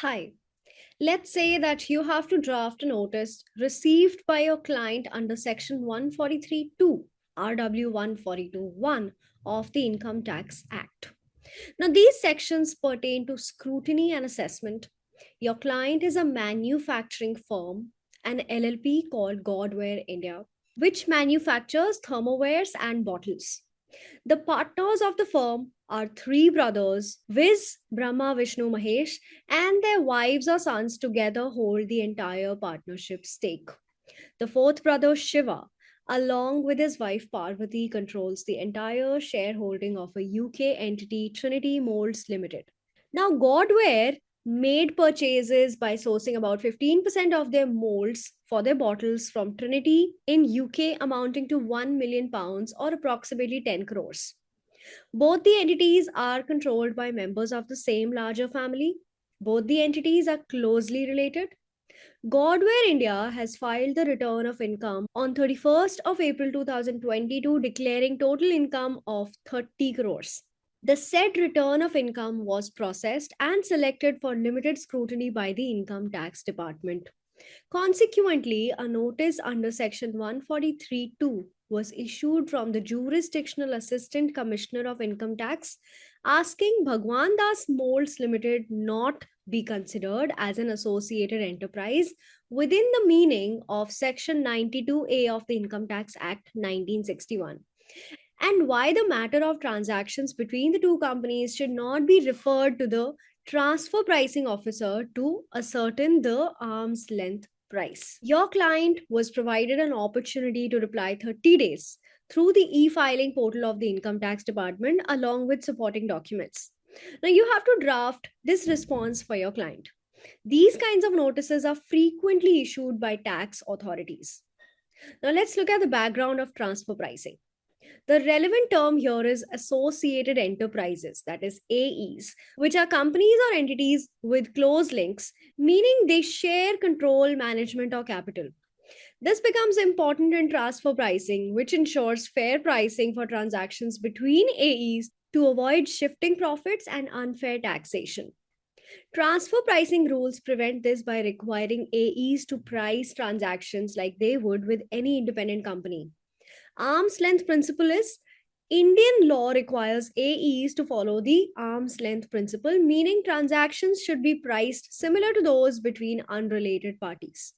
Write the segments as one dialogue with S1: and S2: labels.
S1: Hi. Let's say that you have to draft a notice received by your client under Section 143(2), RW 142(1) of the Income Tax Act. Now, these sections pertain to scrutiny and assessment. Your client is a manufacturing firm, an LLP called Godware India, which manufactures thermowares and bottles. The partners of the firm are three brothers, Viz, Brahma, Vishnu, Mahesh, and their wives or sons together hold the entire partnership stake. The fourth brother, Shiva, along with his wife Parvati, controls the entire shareholding of a UK entity, Trinity Moulds Limited. Now, Godware made purchases by sourcing about 15% of their molds for their bottles from Trinity in UK, amounting to £1 million or approximately 10 crores. Both the entities are controlled by members of the same larger family. Both the entities are closely related. Godware India has filed the return of income on 31st of April 2022, declaring total income of 30 crores. The said return of income was processed and selected for limited scrutiny by the Income Tax Department. Consequently, a notice under Section 143(2) was issued from the Jurisdictional Assistant Commissioner of Income Tax asking Bhagwan Das Molds Limited not be considered as an associated enterprise within the meaning of Section 92A of the Income Tax Act 1961, and why the matter of transactions between the two companies should not be referred to the transfer pricing officer to ascertain the arm's length price. Your client was provided an opportunity to reply 30 days through the e-filing portal of the Income Tax Department along with supporting documents. Now you have to draft this response for your client. These kinds of notices are frequently issued by tax authorities. Now let's look at the background of transfer pricing. The relevant term here is associated enterprises, that is AEs, which are companies or entities with close links, meaning they share control, management, or capital. This becomes important in transfer pricing, which ensures fair pricing for transactions between AEs to avoid shifting profits and unfair taxation. Transfer pricing rules prevent this by requiring AEs to price transactions like they would with any independent company. Arm's length principle is Indian law requires AEs to follow the arm's length principle, meaning transactions should be priced similar to those between unrelated parties.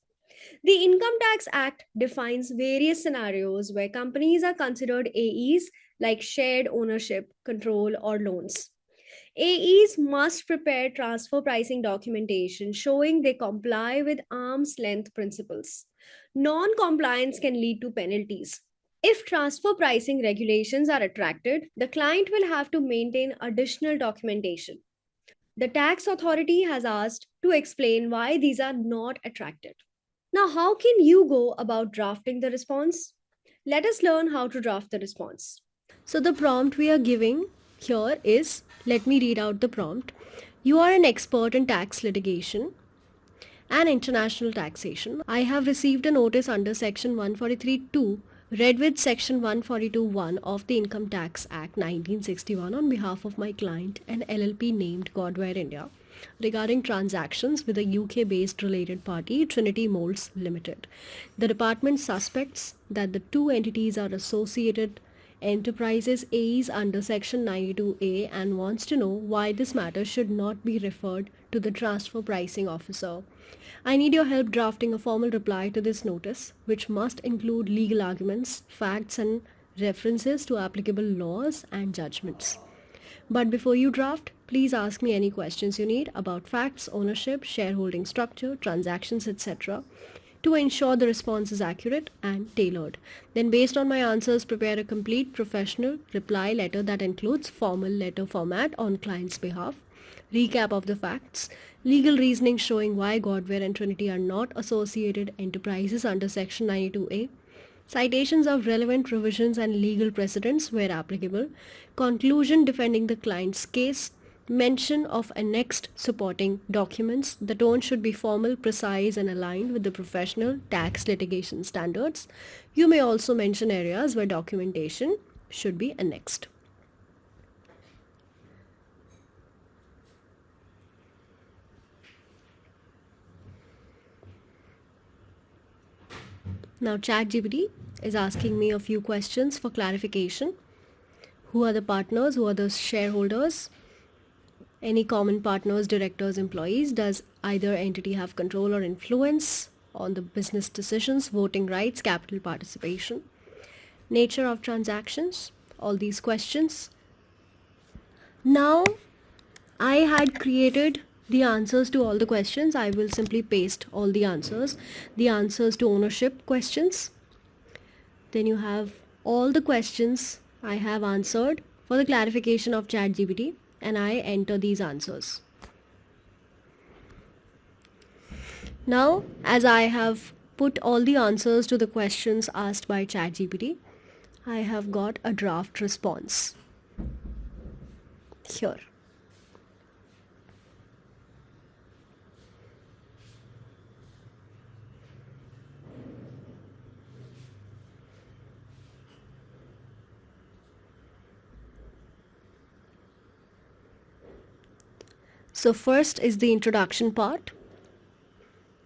S1: The Income Tax Act defines various scenarios where companies are considered AEs, like shared ownership, control, or loans. AEs must prepare transfer pricing documentation showing they comply with arm's length principles. Non compliance can lead to penalties. If transfer pricing regulations are attracted, the client will have to maintain additional documentation. The tax authority has asked to explain why these are not attracted. Now, how can you go about drafting the response? Let us learn how to draft the response. So, the prompt we are giving here is, let me read out the prompt. You are an expert in tax litigation and international taxation. I have received a notice under Section 143(2), read with Section 142(1) of the Income Tax Act 1961 on behalf of my client, an LLP named Godware India, regarding transactions with a UK-based related party, Trinity Moulds Limited. The department suspects that the two entities are associated enterprises AEs under Section 92A and wants to know why this matter should not be referred to the transfer pricing officer. I need your help drafting a formal reply to this notice, which must include legal arguments, facts, and references to applicable laws and judgments. But before you draft, please ask me any questions you need about facts, ownership, shareholding structure, transactions, etc., to ensure the response is accurate and tailored. Then, based on my answers, prepare a complete professional reply letter that includes formal letter format on client's behalf, recap of the facts, legal reasoning showing why Godware and Trinity are not associated enterprises under Section 92A, citations of relevant provisions and legal precedents where applicable, conclusion defending the client's case, mention of annexed supporting documents. The tone should be formal, precise, and aligned with the professional tax litigation standards. You may also mention areas where documentation should be annexed. Now ChatGPT is asking me a few questions for clarification. Who are the partners? Who are the shareholders? Any common partners, directors, employees? Does either entity have control or influence on the business decisions, voting rights, capital participation, nature of transactions? All these questions. Now, I had created the answers to all the questions. I will simply paste all the answers. The answers to ownership questions. Then you have all the questions I have answered for the clarification of ChatGPT, and I enter these answers. Now, as I have put all the answers to the questions asked by ChatGPT, I have got a draft response here. So first is the introduction part.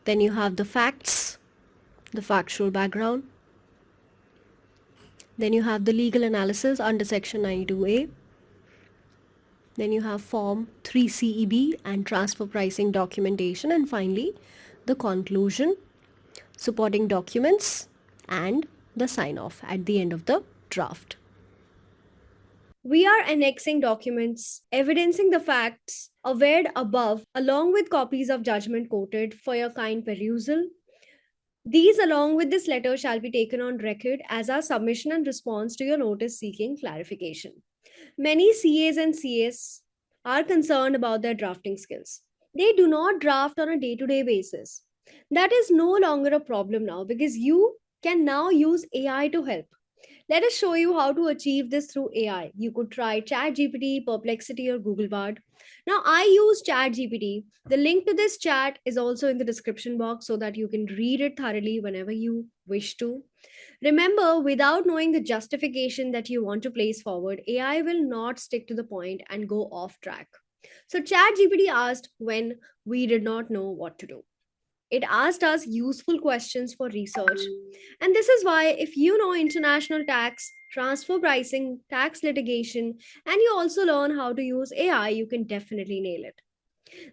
S1: Then you have the facts, the factual background. Then you have the legal analysis under section 92A. Then you have form 3CEB and transfer pricing documentation. And finally, the conclusion, supporting documents, and the sign off at the end of the draft. We are annexing documents evidencing the facts averred above, along with copies of judgment quoted for your kind perusal. These, along with this letter, shall be taken on record as our submission and response to your notice seeking clarification. Many CAs and CS are concerned about their drafting skills. They do not draft on a day to day basis. That is no longer a problem now because you can now use AI to help. Let us show you how to achieve this through AI. You could try ChatGPT, Perplexity, or Google Bard. Now, I use ChatGPT. The link to this chat is also in the description box so that you can read it thoroughly whenever you wish to. Remember, without knowing the justification that you want to place forward, AI will not stick to the point and go off track. So, ChatGPT asked when we did not know what to do. It asked us useful questions for research. And this is why, if you know international tax, transfer pricing, tax litigation, and you also learn how to use AI, you can definitely nail it.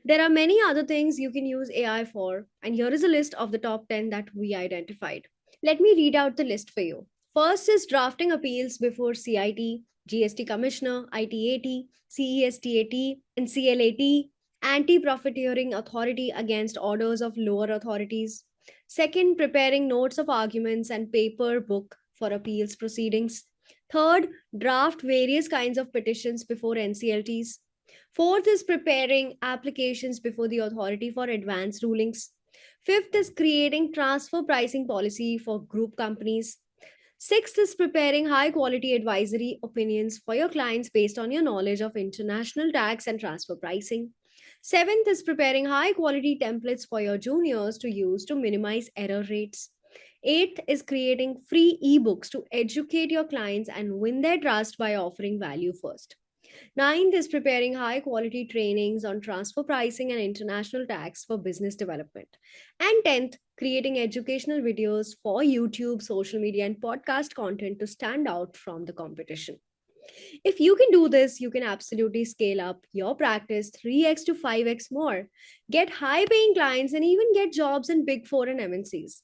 S1: There are many other things you can use AI for, and here is a list of the top 10 that we identified. Let me read out the list for you. First is drafting appeals before CIT, GST Commissioner, ITAT, CESTAT, and CLAT, Anti Profiteering Authority against orders of lower authorities. Second, preparing notes of arguments and paper book for appeals proceedings. Third, draft various kinds of petitions before NCLTs. Fourth is preparing applications before the authority for advance rulings. Fifth is creating transfer pricing policy for group companies. Sixth is preparing high quality advisory opinions for your clients based on your knowledge of international tax and transfer pricing. Seventh is preparing high quality templates for your juniors to use to minimize error rates. Eighth is creating free ebooks to educate your clients and win their trust by offering value first. Ninth is preparing high quality trainings on transfer pricing and international tax for business development. And 10th, creating educational videos for YouTube, social media, and podcast content to stand out from the competition. If you can do this, you can absolutely scale up your practice 3x to 5x more, get high paying clients, and even get jobs in Big Four and MNCs.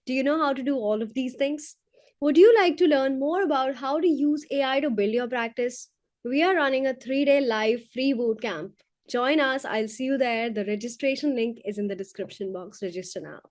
S1: Do you know how to do all of these things? Would you like to learn more about how to use AI to build your practice? We are running a 3-day live free bootcamp. Join us. I'll see you there. The registration link is in the description box. Register now.